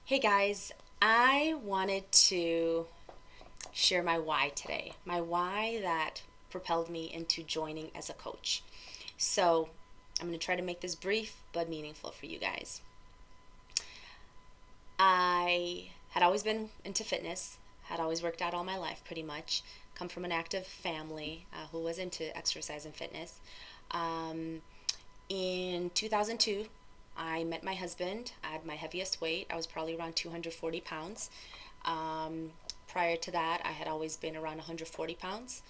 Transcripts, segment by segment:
Hey guys, I wanted to share my why today. My why that propelled me into joining as a coach. So, I'm going to try to make this brief but meaningful for you guys. I had always been into fitness, had always worked out all my life pretty much, come from an active family who was into exercise and fitness. Um, in 2002, I met my husband. I had my heaviest weight. I was probably around 240 pounds. Um, Prior to that, I had always been around 140 pounds.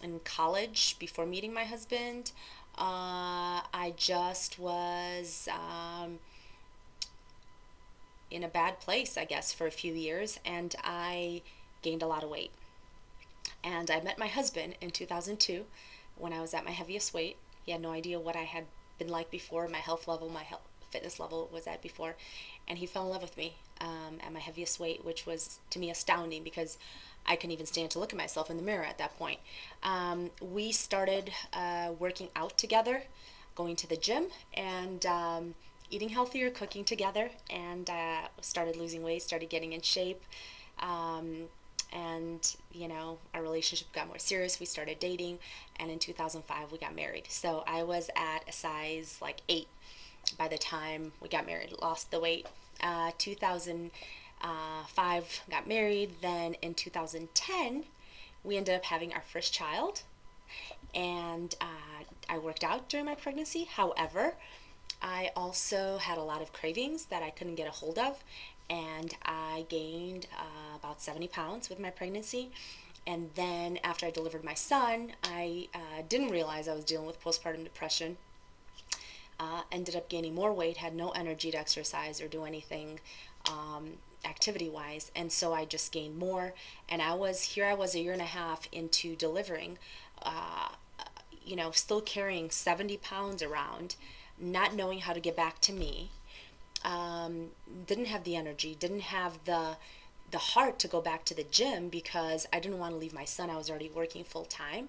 In college, before meeting my husband, I just was in a bad place, I guess, for a few years, and I gained a lot of weight. And I met my husband in 2002 when I was at my heaviest weight. He had no idea what I had been like before, my health level, my health, fitness level was at before. And he fell in love with me at my heaviest weight, which was to me astounding because I couldn't even stand to look at myself in the mirror at that point. We started working out together, going to the gym, and eating healthier, cooking together, and started losing weight, started getting in shape. Um, and our relationship got more serious. We started dating, and in 2005 we got married. So I was at a size like 8 by the time we got married. Lost the weight. 2005 got married. Then in 2010 we ended up having our first child, and I worked out during my pregnancy. However, I also had a lot of cravings that I couldn't get a hold of, and I gained about 70 pounds with my pregnancy. And then after I delivered my son, I didn't realize I was dealing with postpartum depression. Ended up gaining more weight, had no energy to exercise or do anything activity wise, and so I just gained more. And I was a year and a half into delivering, uh, still carrying 70 pounds around, not knowing how to get back to me. um, didn't have the energy, didn't have the heart to go back to the gym because I didn't want to leave my son. I was already working full time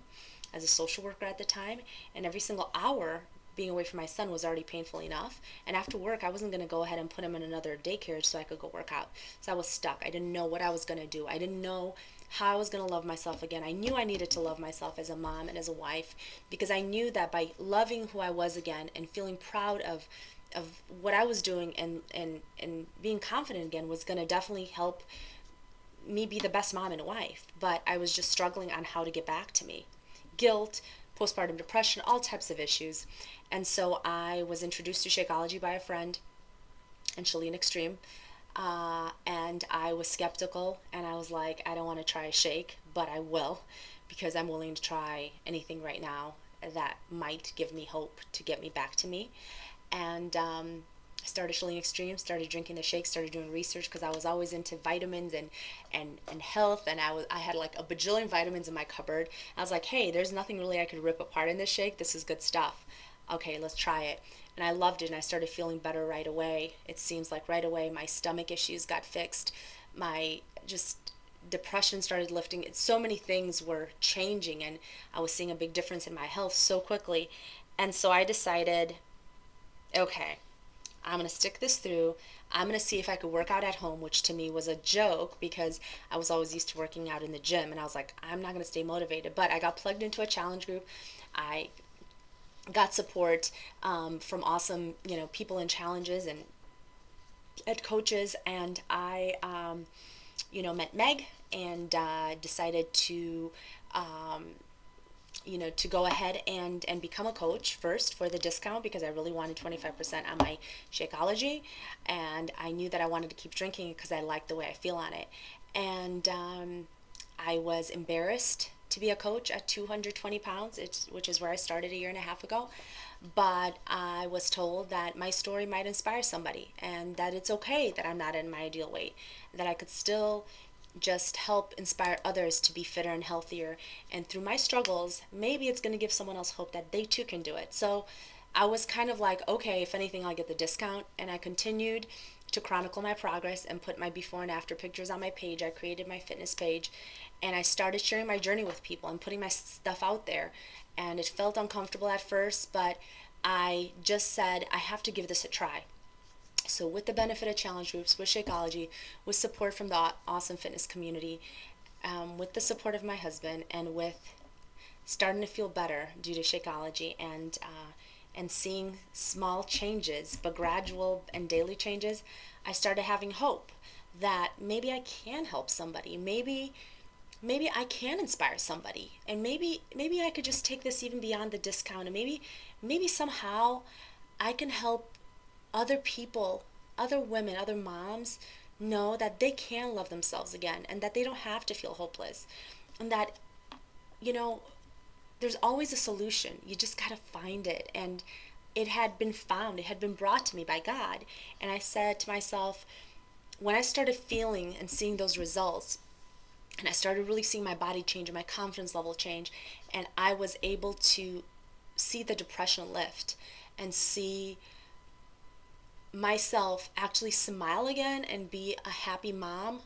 as a social worker at the time, and every single hour being away from my son was already painful enough. And after work, I wasn't going to go ahead and put him in another daycare so I could go work out. So I was stuck. I didn't know what I was going to do. I didn't know how I was going to love myself again. I knew I needed to love myself as a mom and as a wife because I knew that by loving who I was again and feeling proud of what I was doing and being confident again was going to definitely help me be the best mom and wife. But I was just struggling on how to get back to me. Guilt, postpartum depression, all types of issues. And so I was introduced to Shakeology by a friend and Chalene Extreme. And I was skeptical, and I was like, I don't want to try a shake, but I will because I'm willing to try anything right now that might give me hope to get me back to me. And started Chalene Extreme, started drinking the shake, started doing research because I was always into vitamins and health, and I had like a bajillion vitamins in my cupboard. I was like, hey, there's nothing really I could rip apart in this shake. This is good stuff. Okay, let's try it. And I loved it, and I started feeling better right away. It seems like right away my stomach issues got fixed. My just depression started lifting. So many things were changing, and I was seeing a big difference in my health so quickly. And so I decided, okay, I'm going to stick this through. I'm going to see if I could work out at home, which to me was a joke because I was always used to working out in the gym. And I was like, I'm not going to stay motivated. But I got plugged into a challenge group. I got support from awesome, people in challenges and ed coaches. And I, met Meg and decided um, to go ahead and become a coach first for the discount because I really wanted 25% on my Shakeology, and I knew that I wanted to keep drinking it because I liked the way I feel on it. And I was embarrassed to be a coach at 220 pounds, which is where I started a year and a half ago. But I was told that my story might inspire somebody and that it's okay that I'm not in my ideal weight, that I could still just help inspire others to be fitter and healthier. And through my struggles, maybe it's going to give someone else hope that they too can do it. So I was kind of like, okay, if anything, I'll get the discount. And I continued to chronicle my progress and put my before and after pictures on my page. I created my fitness page, and I started sharing my journey with people and putting my stuff out there. And it felt uncomfortable at first, but I just said, I have to give this a try. So with the benefit of challenge groups, with Shakeology, with support from the awesome fitness community, with the support of my husband, and with starting to feel better due to Shakeology, and seeing small changes, but gradual and daily changes, I started having hope that maybe I can help somebody. Maybe I can inspire somebody, and maybe I could just take this even beyond the discount, and maybe somehow I can help other people, other women, other moms know that they can love themselves again, and that they don't have to feel hopeless, and that, you know, there's always a solution. You just got to find it. And it had been found, it had been brought to me by God. And I said to myself, when I started feeling and seeing those results, and I started really seeing my body change and my confidence level change, and I was able to see the depression lift and see myself actually smile again and be a happy mom.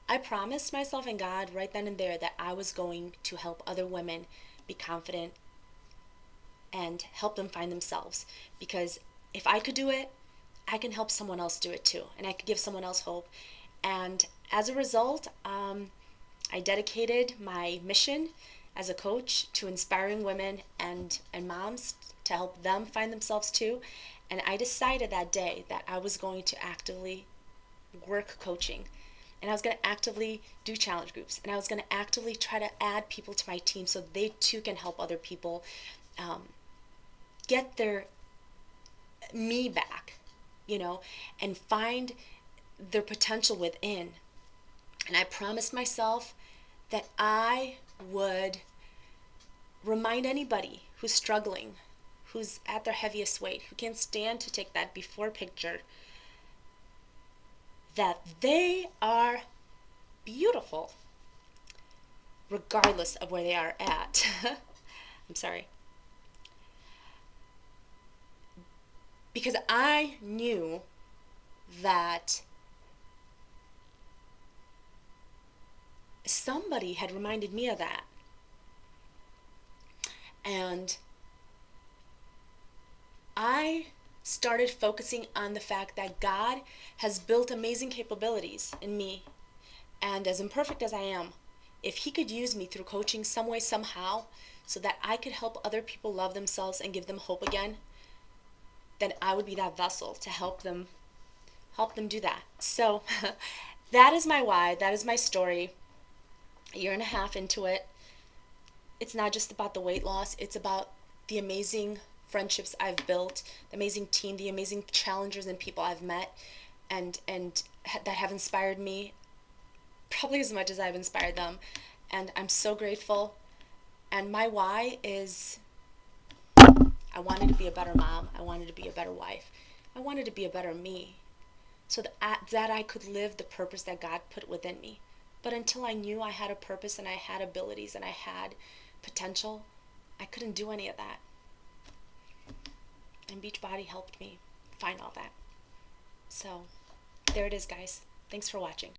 I promised myself and God right then and there that I was going to help other women be confident and help them find themselves. Because if I could do it, I can help someone else do it too. And I could give someone else hope. And as a result, I dedicated my mission as a coach to inspiring women and moms to help them find themselves too. And I decided that day that I was going to actively work coaching. And I was going to actively do challenge groups. And I was going to actively try to add people to my team so they too can help other people get their me back, and find their potential within. And I promised myself that I would remind anybody who's struggling, who's at their heaviest weight, who can't stand to take that before picture, that they are beautiful regardless of where they are at. I'm sorry. Because I knew that somebody had reminded me of that. And I started focusing on the fact that God has built amazing capabilities in me. And as imperfect as I am, if He could use me through coaching some way, somehow, so that I could help other people love themselves and give them hope again, then I would be that vessel to help them do that. So that is my why. That is my story. A year and a half into it, it's not just about the weight loss. It's about the amazing friendships I've built, the amazing team, the amazing challengers and people I've met, and that have inspired me probably as much as I've inspired them. And I'm so grateful. And my why is I wanted to be a better mom. I wanted to be a better wife. I wanted to be a better me, so that I could live the purpose that God put within me. But until I knew I had a purpose and I had abilities and I had potential, I couldn't do any of that. And Beachbody helped me find all that. So there it is, guys. Thanks for watching.